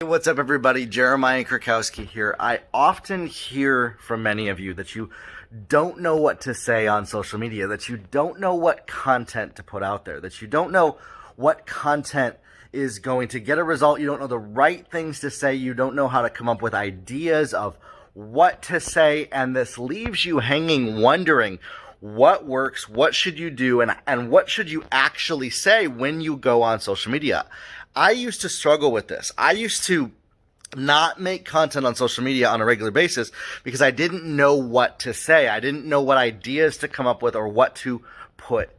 Hey, what's up, everybody? Jeremiah Krakowski here. I often hear from many of you that you don't know what to say on social media, that you don't know what content to put out there, that you don't know what content is going to get a result. You don't know the right things to say. You don't know how to come up with ideas of what to say. And this leaves you hanging, wondering what works, what should you do, and what should you actually say when you go on social media. I used to struggle with this. I used to not make content on social media on a regular basis because I didn't know what to say. I didn't know what ideas to come up with or what to put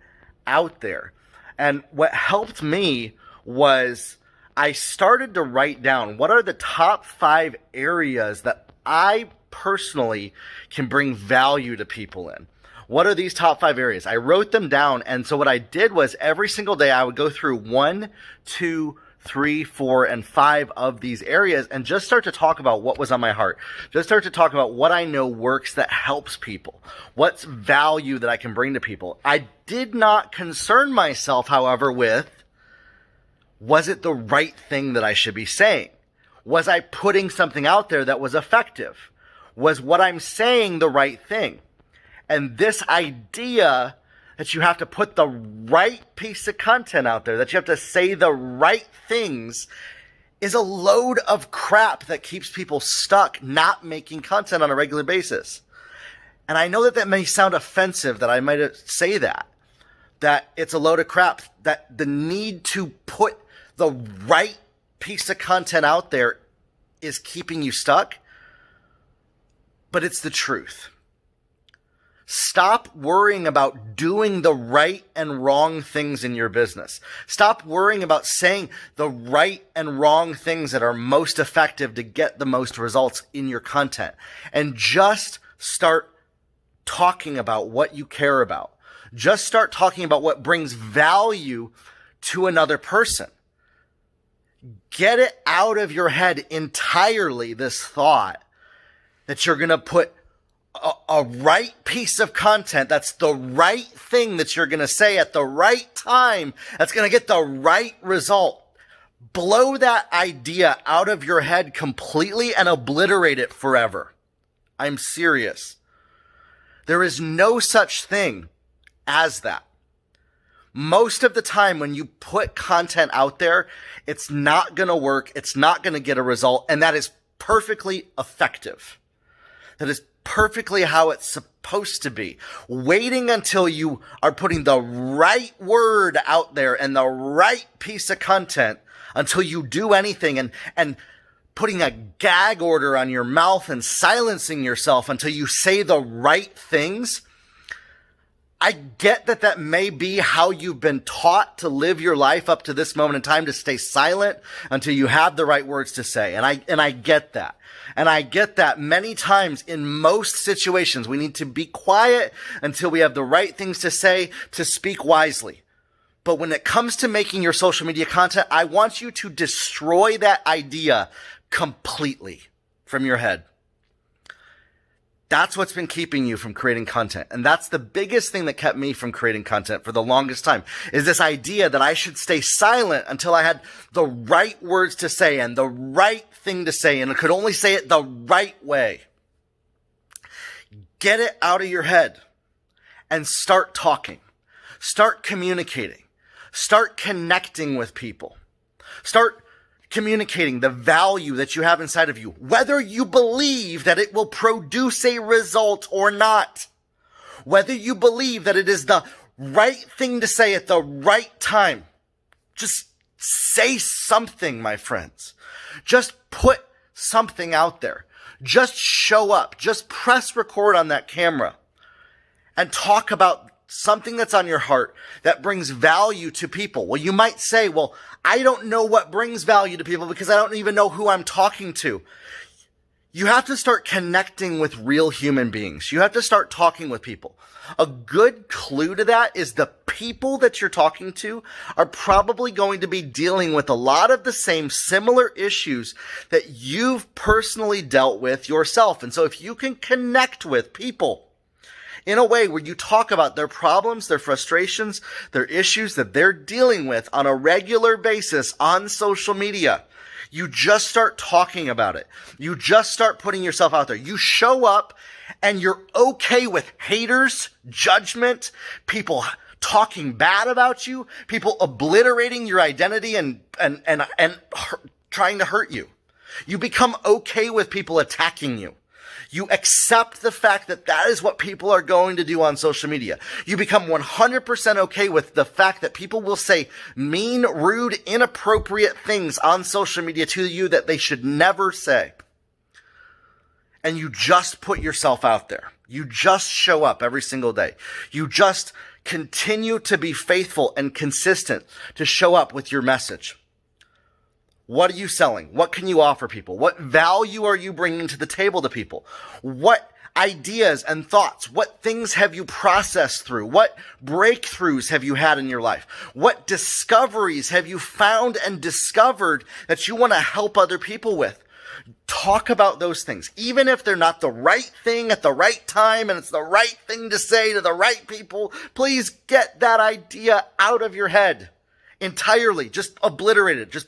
out there. And what helped me was I started to write down what are the top 5 areas that I personally can bring value to people in. What are these top 5 areas? I wrote them down, and so what I did was every single day I would go through 1, 2, 3, 4, and 5 of these areas and just start to talk about what was on my heart. Just start to talk about what I know works that helps people. What's value that I can bring to people. I did not concern myself, however, with was it the right thing that I should be saying? Was I putting something out there that was effective? Was what I'm saying the right thing? And this idea that you have to put the right piece of content out there, that you have to say the right things, is a load of crap that keeps people stuck not making content on a regular basis. And I know that that may sound offensive that I might say that it's a load of crap, that the need to put the right piece of content out there is keeping you stuck, but it's the truth. Stop worrying about doing the right and wrong things in your business. Stop worrying about saying the right and wrong things that are most effective to get the most results in your content. And just start talking about what you care about. Just start talking about what brings value to another person. Get it out of your head entirely, this thought that you're going to put a right piece of content, that's the right thing that you're going to say at the right time, that's going to get the right result. Blow that idea out of your head completely and obliterate it forever. I'm serious. There is no such thing as that. Most of the time when you put content out there, it's not going to work. It's not going to get a result. And that is perfectly effective. That is perfectly how it's supposed to be. Waiting until you are putting the right word out there and the right piece of content until you do anything and putting a gag order on your mouth and silencing yourself until you say the right things. I get that that may be how you've been taught to live your life up to this moment in time, to stay silent until you have the right words to say. And I get that. And I get that many times in most situations, we need to be quiet until we have the right things to say, to speak wisely. But when it comes to making your social media content, I want you to destroy that idea completely from your head. That's what's been keeping you from creating content. And that's the biggest thing that kept me from creating content for the longest time, is this idea that I should stay silent until I had the right words to say and the right thing to say, and I could only say it the right way. Get it out of your head and start talking. Start communicating. Start connecting with people. Start communicating the value that you have inside of you, whether you believe that it will produce a result or not, whether you believe that it is the right thing to say at the right time. Just say something, my friends. Just put something out there. Just show up. Just press record on that camera and talk about something that's on your heart that brings value to people. Well, you might say, well, I don't know what brings value to people because I don't even know who I'm talking to. You have to start connecting with real human beings. You have to start talking with people. A good clue to that is the people that you're talking to are probably going to be dealing with a lot of the same similar issues that you've personally dealt with yourself. And so if you can connect with people in a way where you talk about their problems, their frustrations, their issues that they're dealing with on a regular basis on social media, You just start talking about it. You just start putting yourself out there. You show up and you're okay with haters, judgment, people talking bad about you, people obliterating your identity and trying to hurt you. You become okay with people attacking you. You accept the fact that that is what people are going to do on social media. You become 100% okay with the fact that people will say mean, rude, inappropriate things on social media to you that they should never say. And you just put yourself out there. You just show up every single day. You just continue to be faithful and consistent to show up with your message. What are you selling? What can you offer people? What value are you bringing to the table to people? What ideas and thoughts? What things have you processed through? What breakthroughs have you had in your life? What discoveries have you found and discovered that you want to help other people with? Talk about those things. Even if they're not the right thing at the right time and it's the right thing to say to the right people, please get that idea out of your head entirely. Just obliterate it. Just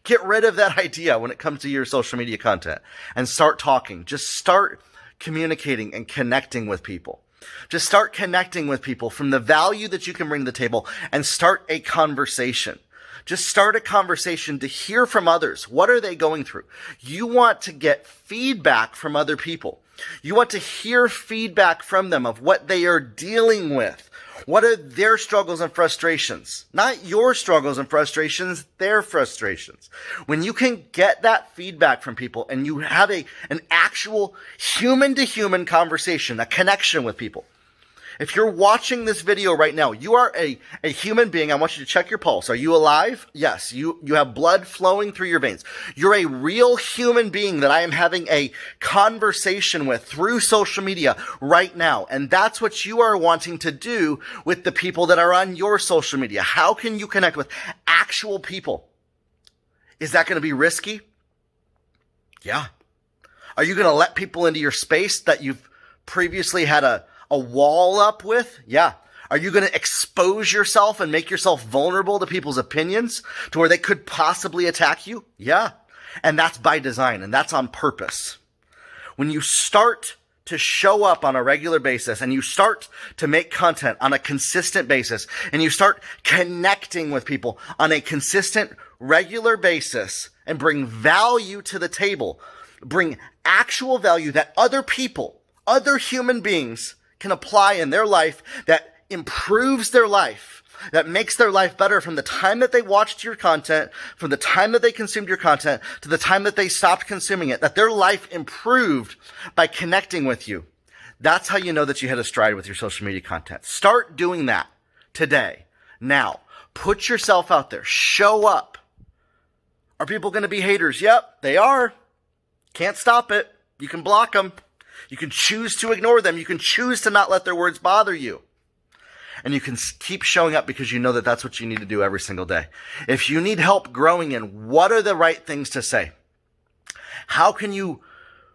get rid of that idea when it comes to your social media content and start talking. Just start communicating and connecting with people. Just start connecting with people from the value that you can bring to the table and start a conversation. Just start a conversation to hear from others. What are they going through? You want to get feedback from other people. You want to hear feedback from them of what they are dealing with. What are their struggles and frustrations? Not your struggles and frustrations, their frustrations. When you can get that feedback from people and you have an actual human-to-human conversation, a connection with people. If you're watching this video right now, you are a human being. I want you to check your pulse. Are you alive? Yes. You have blood flowing through your veins. You're a real human being that I am having a conversation with through social media right now. And that's what you are wanting to do with the people that are on your social media. How can you connect with actual people? Is that going to be risky? Yeah. Are you going to let people into your space that you've previously had a wall up with? Yeah. Are you going to expose yourself and make yourself vulnerable to people's opinions to where they could possibly attack you? Yeah. And that's by design and that's on purpose. When you start to show up on a regular basis and you start to make content on a consistent basis and you start connecting with people on a consistent, regular basis and bring value to the table, bring actual value that other people, other human beings can apply in their life, that improves their life, that makes their life better from the time that they watched your content, from the time that they consumed your content, to the time that they stopped consuming it, that their life improved by connecting with you. That's how you know that you hit a stride with your social media content. Start doing that today. Now, put yourself out there. Show up. Are people going to be haters? Yep, they are. Can't stop it. You can block them. You can choose to ignore them. You can choose to not let their words bother you. And you can keep showing up because you know that that's what you need to do every single day. If you need help growing in what are the right things to say? How can you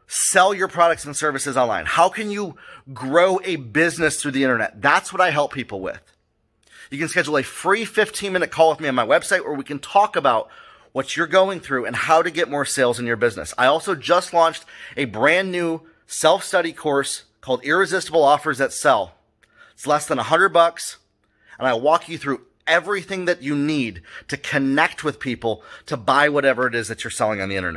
sell your products and services online? How can you grow a business through the internet? That's what I help people with. You can schedule a free 15-minute call with me on my website where we can talk about what you're going through and how to get more sales in your business. I also just launched a brand new self-study course called Irresistible Offers That Sell. It's less than $100, and I walk you through everything that you need to connect with people to buy whatever it is that you're selling on the internet.